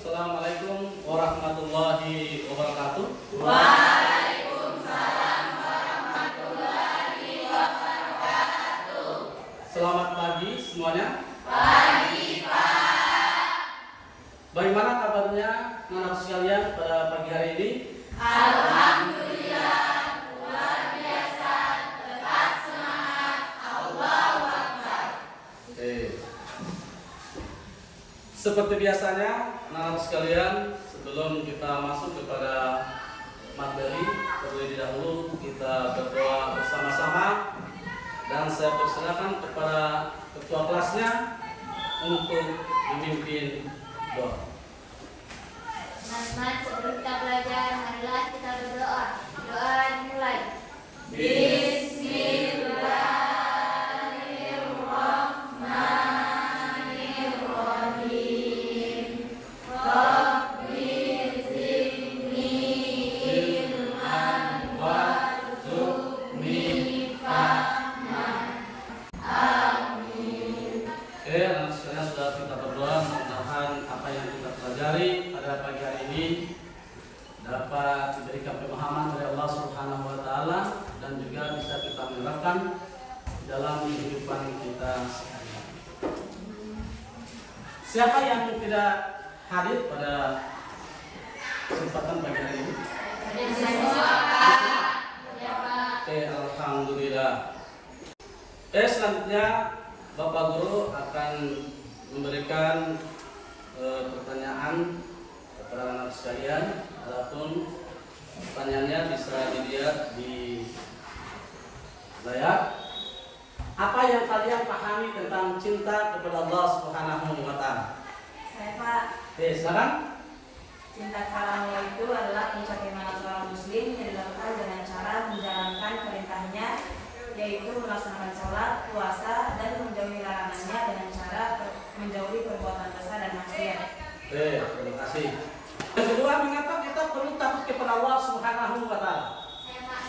Assalamualaikum warahmatullahi wabarakatuh. Waalaikumsalam warahmatullahi wabarakatuh. Selamat pagi semuanya. Pagi, Pak. Bagaimana kabarnya anak sekalian pada pagi hari ini? Alhamdulillah, luar biasa, tetap semangat, Allahu Akbar. Seperti biasanya, anak sekalian, sebelum kita masuk kepada materi, terlebih dahulu kita berdoa bersama-sama dan saya persilakan kepada ketua kelasnya untuk memimpin doa. Teman-teman, sebelum kita belajar, marilah kita berdoa. Doa dimulai. Bismillahirrahmanirrahim. Rabbi zidni ilman warzuqni fahman. Amin. Oke, anak sekalian sudah kita berdoa, mudah-mudahan apa yang kita pelajari pada pagi hari ini dapat diberikan pemahaman oleh Allah Subhanahu wa taala dan juga bisa kita menerapkan dalam kehidupan kita sehari-hari. Siapa yang tidak hadir pada kesempatan pagi hari ini? Oke, alhamdulillah. Selanjutnya Bapak Guru akan memberikan pertanyaan kepada anak sekalian. Adapun pertanyaannya bisa dilihat di layar. Apa yang kalian pahami tentang cinta kepada Allah Subhanahu wa taala? Saya Pak, Silakan. cinta kepada Allah itu adalah puncak iman seorang muslim yang dilakukan dengan cara menjalankan perintahnya, yaitu melaksanakan sholat, puasa, dan menjauhi larangannya dengan cara menjauhi perbuatan dosa dan maksiat. Terima kasih. Yang kedua, mengapa kita perlu takut kepada Allah Subhanahu wa taala? Saya Pak,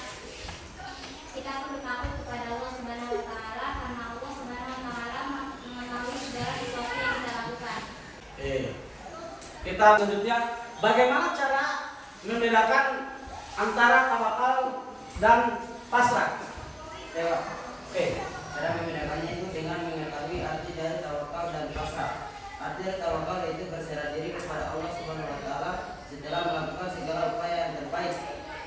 kita perlu takut kepada Allah Subhanahu wa taala karena Allah Subhanahu wa taala mengetahui segala sesuatu yang kita lakukan. Kita selanjutnya, bagaimana cara membedakan antara tawakal dan pasrah? Cara membedakannya itu dengan mengetahui arti dari tawakal dan pasrah. Arti dari tawakal yaitu berserah diri kepada Allah Subhanahu wa taala setelah melakukan segala upaya yang terbaik.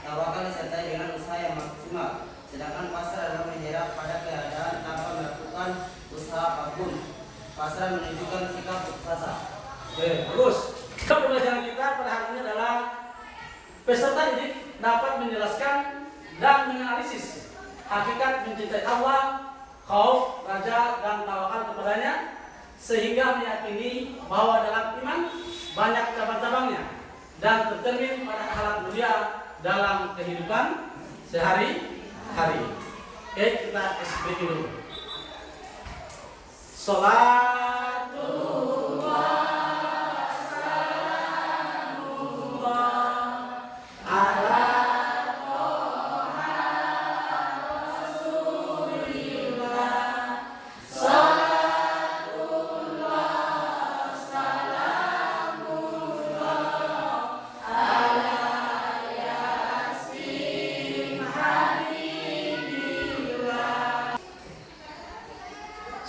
Tawakal disertai dengan usaha yang maksimal. Sedangkan pasrah adalah menyerah pada keadaan tanpa melakukan usaha apapun. Pasrah menunjukkan sikap putus asa. Bagus. Pembelajaran kita pada hari ini adalah peserta didik dapat menjelaskan dan menganalisis hakikat mencintai Allah, khauf, raja, dan tawakal kepadanya, sehingga meyakini bahwa dalam iman banyak cabang-cabangnya dan tercermin pada akhlak mulia dalam kehidupan sehari-hari. Oke, kita explain dulu. Salatullah ala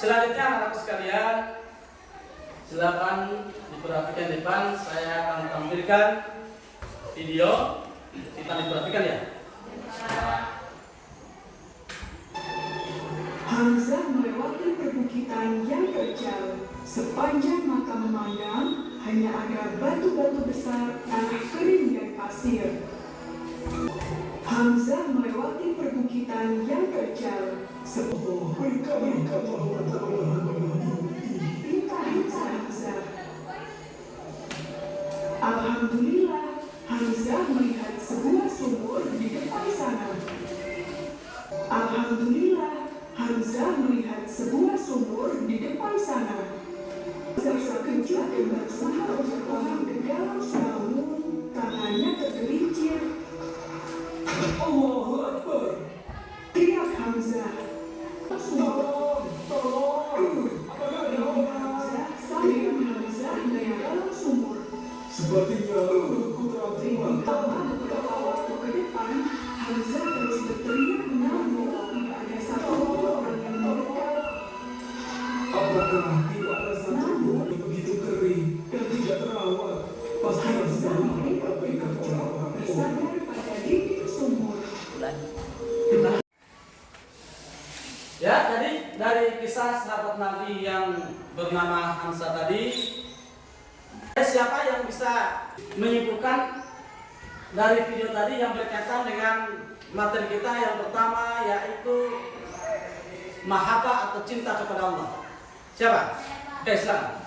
selanjutnya anak sekalian, silakan diperhatikan depan. Saya akan tampilkan video. Kita diperhatikan ya. Hamzah melewati perbukitan yang terjal. Sepanjang mata memandang, hanya ada batu-batu besar, tanah kering dan pasir. Hamzah melewati perbukitan yang terjal. Pinta Hamzah. Alhamdulillah, Hamzah melihat sebuah sumur di depan sana. Alhamdulillah, Hamzah melihat sebuah sumur di depan sana. Hamzah sekejap berusaha untuk orang ke dalam, namun tangannya tergelincir. Allahu Akbar! Teriak Hamzah. Tolong! Hamzah sambil Hamzah naik dalam sumur. Sepertinya aku terang-terangan. Beberapa waktu ke depan, Hamzah terus berteriak namun tidak ada satu orang yang mendekat. Apakah tidak ada satupun yang begitu kering dan tidak terawat? Pasti Hamzah mengabaikan orang-orang tua. Bersandar pada dinding sumur. Ya, jadi dari kisah sahabat Nabi yang bernama Hamzah tadi, siapa yang bisa menyimpulkan dari video tadi yang berkaitan dengan materi kita yang pertama, yaitu mahabbah atau cinta kepada Allah? Siapa? Oke, silakan.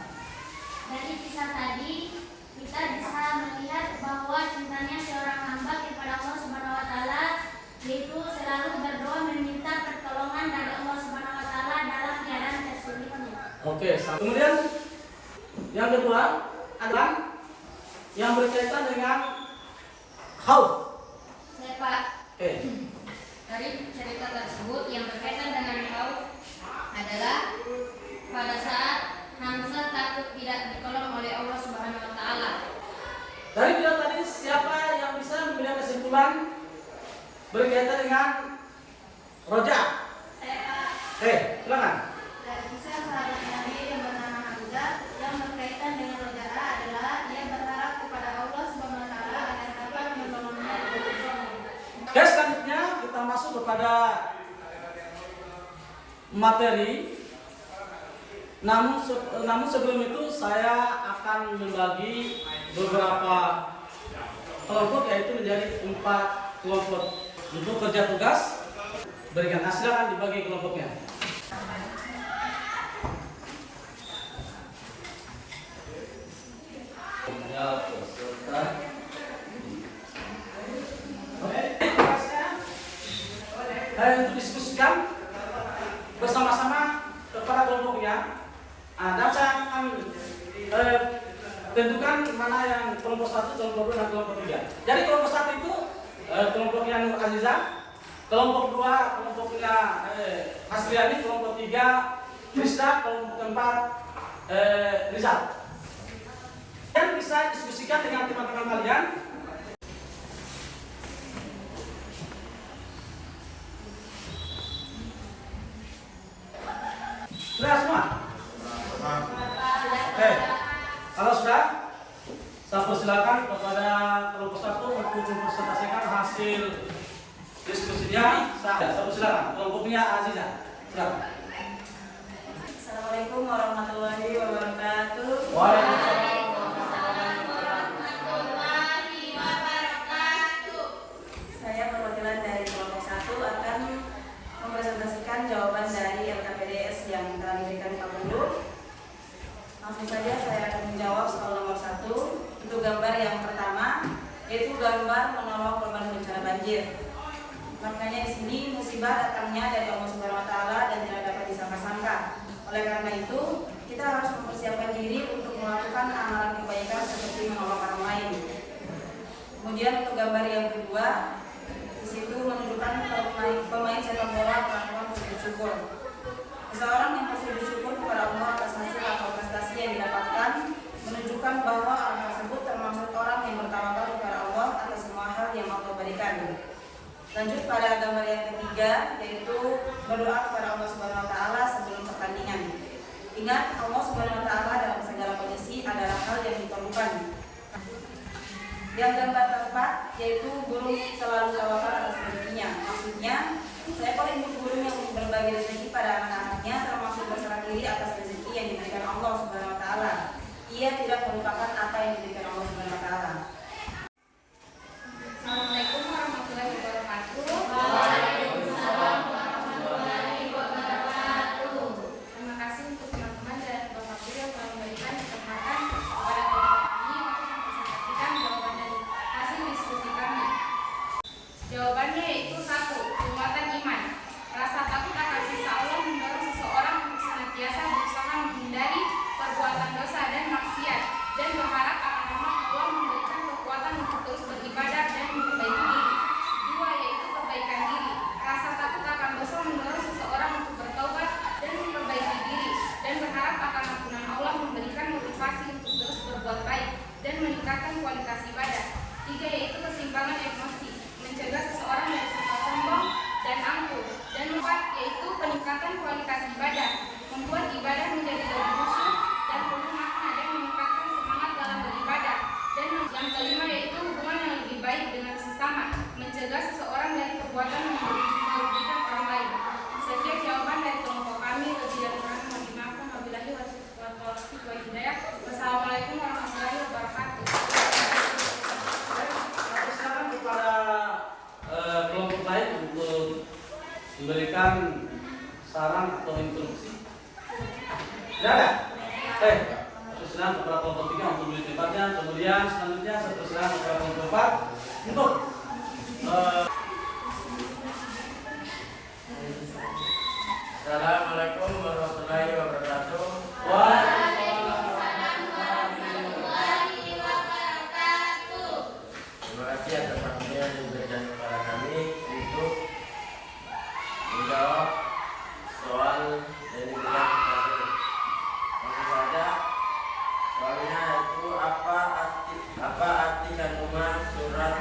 Dari kisah tadi kita bisa melihat bahwa cintanya seorang hamba kepada Allah Subhanahu wa taala yaitu selalu berdoa meminta pertolongan dari Allah Subhanahu wa taala dalam keadaan kesulitannya. Oke, kemudian yang kedua adalah yang berkaitan dengan khauf. Saya Pak, Oke. dari cerita tersebut yang berkaitan dengan khauf adalah pada saat Hamzah takut tidak ditolong oleh Allah Subhanahu wa taala. Dari video tadi siapa yang bisa memberikan kesimpulan berkaitan dengan roja? Saya Pak, Silakan. dari kisah sahabat Nabi yang bernama Hamzah yang berkaitan dengan roja'a adalah dia berharap kepada Allah Subhanahu wa taala agar dapat menolongnya. Oke, selanjutnya kita masuk kepada materi. Namun sebelum itu saya akan membagi beberapa kelompok, yaitu menjadi 4 kelompok untuk kerja tugas. Berikan, silakan dibagi kelompoknya. Ya, peserta. Oke, tugasnya untuk diskusikan bersama-sama kepada kelompoknya. Dan saya akan tentukan mana yang kelompok 1, kelompok 2, dan kelompok 3. Jadi kelompok 1 itu kelompoknya Nur Azizah, kelompok 2 kelompoknya Hasriani, kelompok 3 Krista, kelompok 4 Rizal. Dan bisa diskusikan dengan teman-teman kalian. Sudah semua? Kalau sudah, saya persilakan kepada kelompok 1 untuk mempresentasikan hasil diskusinya. Saya persilakan kelompoknya Azizah. Silakan. Assalamualaikum warahmatullahi wabarakatuh. Waalaikumsalam. Saya perwakilan dari kelompok 1 akan mempresentasikan jawaban dari LKPDS yang telah diberikan Pak Guru. Langsung saja saya akan menjawab soal nomor 1. Untuk gambar yang pertama, yaitu gambar menolong korban bencana banjir. Makanya di sini musibah datangnya dari Allah Subhanahu wa taala dan tidak dapat disangka-sangka. Oleh karena itu, kita harus mempersiapkan diri untuk melakukan amalan kebaikan seperti menolong orang lain. Kemudian untuk gambar yang kedua, di situ menunjukkan pemain sepak bola melakukan sujud syukur. Seseorang yang bersujud syukur kepada Allah atas hasil atau prestasi yang didapatkan menunjukkan bahwa orang tersebut termasuk orang yang bertawakal kepada Allah atas semua hal yang Allah berikan. Lanjut pada gambar yang ketiga, yaitu berdoa kepada Allah Subhanahu wa taala sebelum pertandingan. Ingat, Allah Subhanahu wa taala dalam segala kondisi adalah hal yang diperlukan. Yang gambar keempat, yaitu burung selalu tawakal atas rezekinya. Maksudnya, seekor induk burung yang berbagi rezeki pada anak-anaknya termasuk berserah diri atas rezeki yang diberikan Allah Subhanahu wa taala. Ia tidak melupakan apa yang diberikan Allah Subhanahu wa taala. Assalamualaikum warahmatullahi wabarakatuh. Waalaikumsalam warahmatullahi wabarakatuh. Terima kasih untuk teman-teman dan Bapak Guru yang telah memberikan kesempatan kepada kelompok ini untuk mempresentasikan topiknya untuk menit tempatnya. Kemudian selanjutnya saya persilakan kepada tempat untuk Assalamualaikum warahmatullahi wabarakatuh. Waalaikumsalam warahmatullahi wabarakatuh. Terima kasih atas waktunya yang diberikan kepada kami untuk menjawab soal yang diberikan kepada langsung saja. Soalnya itu apa arti kandungan surat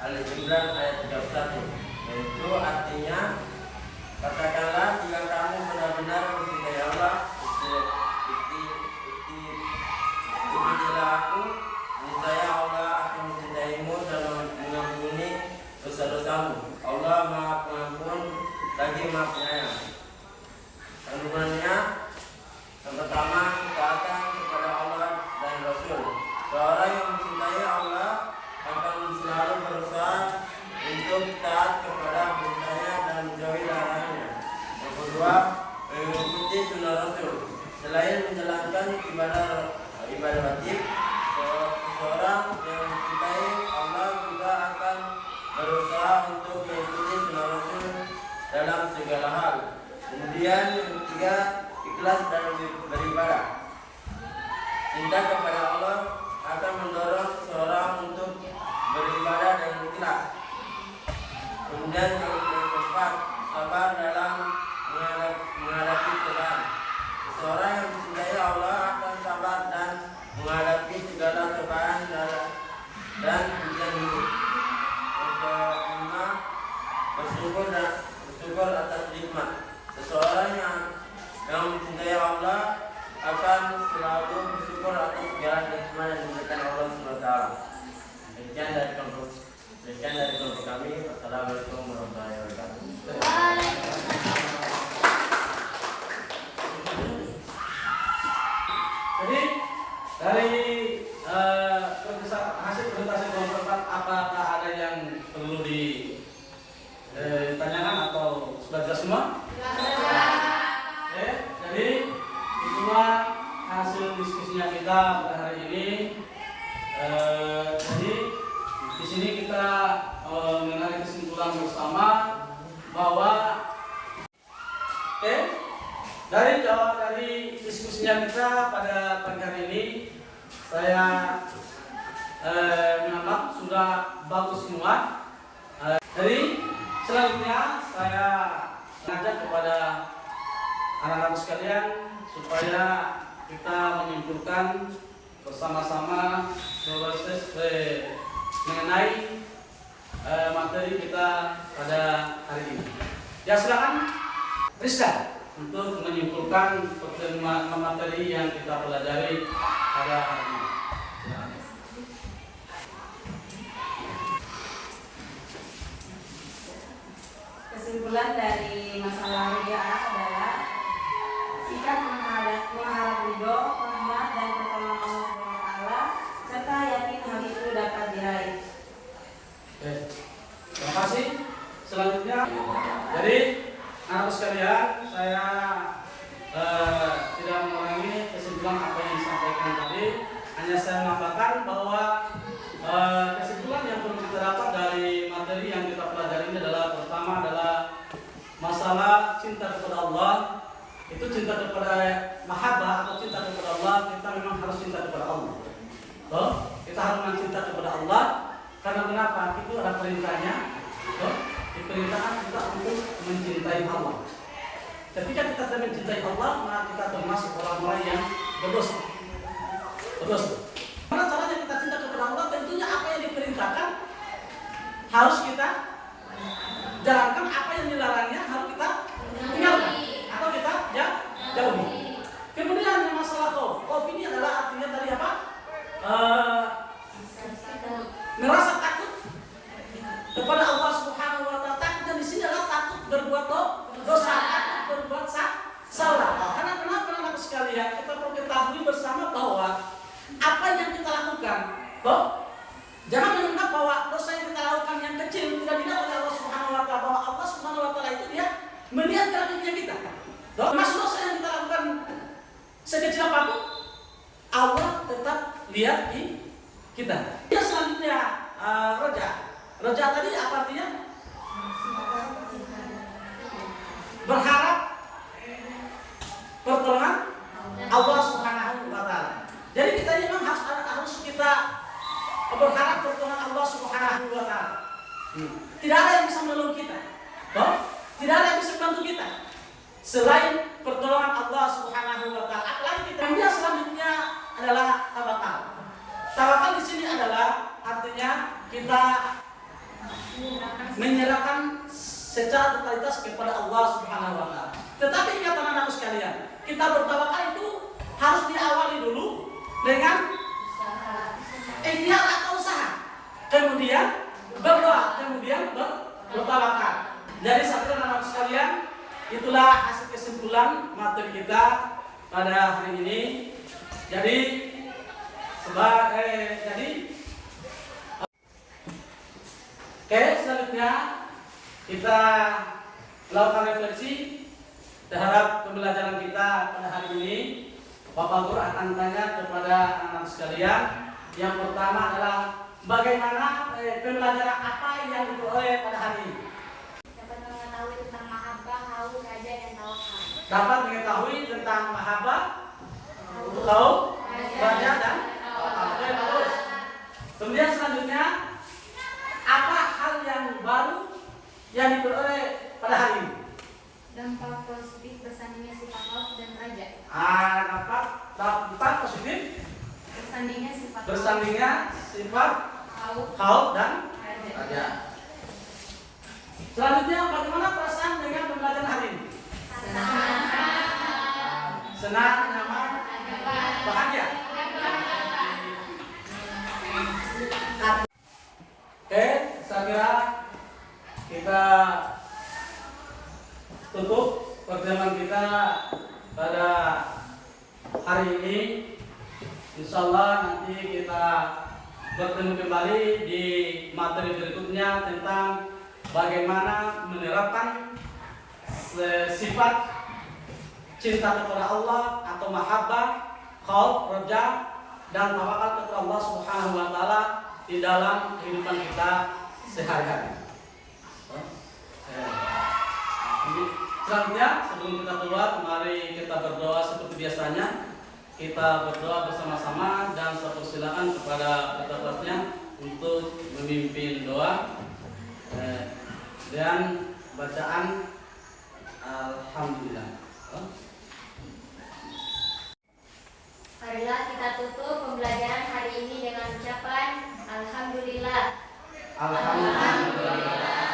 Al-Imran ayat 31? Yaitu artinya, katakanlah jika kamu benar-benar mencintai Allah, ikutilah aku, niscaya Allah akan mencintaimu dan mengampuni dosa-dosamu. Allah Maha Pengampun lagi Maha Penyayang. Kandungannya yang pertama, ketaatan kepada Allah dan Rasul. Seorang yang mencintai Allah akan selalu berusaha untuk taat kepada perintahnya dan menjauhi larangannya. Yang kedua, mengikuti sunnah Rasul. Selain menjalankan ibadah wajib, seseorang yang mencintai Allah juga akan berusaha untuk mengikuti sunnah Rasul dalam segala hal. Kemudian yang ketiga, ikhlas dalam beribadah. Cinta kepada Allah akan mendorong seseorang untuk beribadah dengan ikhlas. Kemudian yang keempat, sabar dalam menghadapi cobaan. Seseorang yang mencintai Allah akan sabar dan menghadapi segala cobaan dan ujian hidup. Yang kelima, bersyukur atas nikmat. Seseorang yang mencintai Allah akan selalu bersyukur atas segala nikmat yang diberikan Allah SWT. Sekian dari kelompok kami. Wassalamualaikum warahmatullahi wabarakatuh. Jadi dari hasil presentasi kelompok 4, apakah ada yang perlu ditanyakan atau sudah jelas semua? Jadi itulah hasil diskusinya kita pada hari ini. Jadi di sini kita mengenai kesimpulan bersama bahwa dari diskusinya kita pada pagi hari ini, saya menganggap sudah bagus semua. Jadi selanjutnya saya mengajak kepada anak-anak sekalian supaya kita menyimpulkan bersama-sama mengenai materi kita pada hari ini. Ya, silakan Rizka untuk menyimpulkan materi yang kita pelajari pada hari ini. Kesimpulan dari masalah ru'yah adalah sikap mengharap ridho, rahmat dan pertolongan Allah SWT, serta yakin hal itu dapat diraih. Oke, terima kasih. Selanjutnya, jadi anak sekalian, saya tidak mengulangi kesimpulan apa yang disampaikan tadi. Hanya saya menambahkan bahwa kesimpulan yang perlu kita dapat dari materi yang kita pelajari ini adalah, pertama adalah masalah cinta kepada Allah. Itu cinta kepada mahabbah atau cinta kepada Allah, kita memang harus cinta kepada Allah. Kita harus cinta kepada Allah karena kenapa? Itu ada perintahnya. Diperintahkan kita untuk mencintai Allah. Ketika kita tidak mencintai Allah, maka kita termasuk orang-orang yang berdosa. Karena caranya kita cinta kepada Allah, tentunya apa yang diperintahkan harus kita jalankan, apa yang dilarangnya harus kita tinggalkan atau kita jauhi. Kemudian yang masalah khauf ini adalah artinya tadi apa? Merasa takut kepada Allah Subhanahu wa Ta'ala. Dan di sini adalah takut berbuat dosa, takut berbuat salah. Karena kenapa anak sekalian, kita perlu ketahui bersama bahwa apa yang kita lakukan, jangan menganggap bahwa dosa yang kita lakukan yang kecil tidak dilihat oleh Allah Subhanahu wa Ta'ala. Bahwa Allah Subhanahu wa Ta'ala itu dia melihat gerak-geriknya kita. Termasuk dosa yang kita lakukan sekecil apapun, Allah tetap lihat di kita. Yang selanjutnya roja. Roja tadi apa artinya? Berharap pertolongan Allah Subhanahu wa taala. Jadi kita ini memang harus kita berharap pertolongan Allah Subhanahu wa taala. Tidak ada yang bisa menolong kita. Toh? Tidak ada yang bisa membantu kita selain pertolongan Allah Subhanahu wa taala. Apalagi kita yang selanjutnya adalah tawakal. Tawakal di sini adalah artinya kita menyerahkan secara totalitas kepada Allah Subhanahu wa taala. Tetapi ingat anak-anakku sekalian, kita bertawakal itu harus diawali dulu dengan ikhtiar atau usaha. Kemudian berdoa, kemudian bertawakal. Jadi saudara anak-anakku sekalian, itulah hasil kesimpulan materi kita pada hari ini. Jadi oke, selanjutnya kita melakukan refleksi terhadap pembelajaran kita pada hari ini. Bapak Guru akan tanya kepada anak-anak sekalian. Yang pertama adalah bagaimana pembelajaran apa yang diperoleh pada hari ini? Dapat mengetahui tentang mahabbah, haus, raja, dan tawakal. Dapat mengetahui tentang mahabbah, haus, raja, dan tawakal. Oke, bagus. Kemudian selanjutnya, apa hal yang baru yang diperoleh pada hari ini? Dampak positif bersandingnya sifat haus dan raja. Dampak positif Bersandingnya sifat haus dan raja. raja. Selanjutnya, bagaimana perasaan dengan pembelajaran hari ini? Senang, nyaman, bahagia. Oke, saya kira kita tutup pertemuan kita pada hari ini. Insya Allah nanti kita bertemu kembali di materi berikutnya tentang bagaimana menerapkan sifat cinta kepada Allah atau mahabbah, khauf, raja, dan tawakal kepada Allah Subhanahu wa taala di dalam kehidupan kita sehari-hari. Selanjutnya, sebelum kita keluar, mari kita berdoa seperti biasanya. Kita berdoa bersama-sama dan saya persilakan kepada pesertanya untuk memimpin doa dan bacaan Alhamdulillah. Marilah kita tutup pembelajaran hari ini dengan ucapan Alhamdulillah. Alhamdulillah.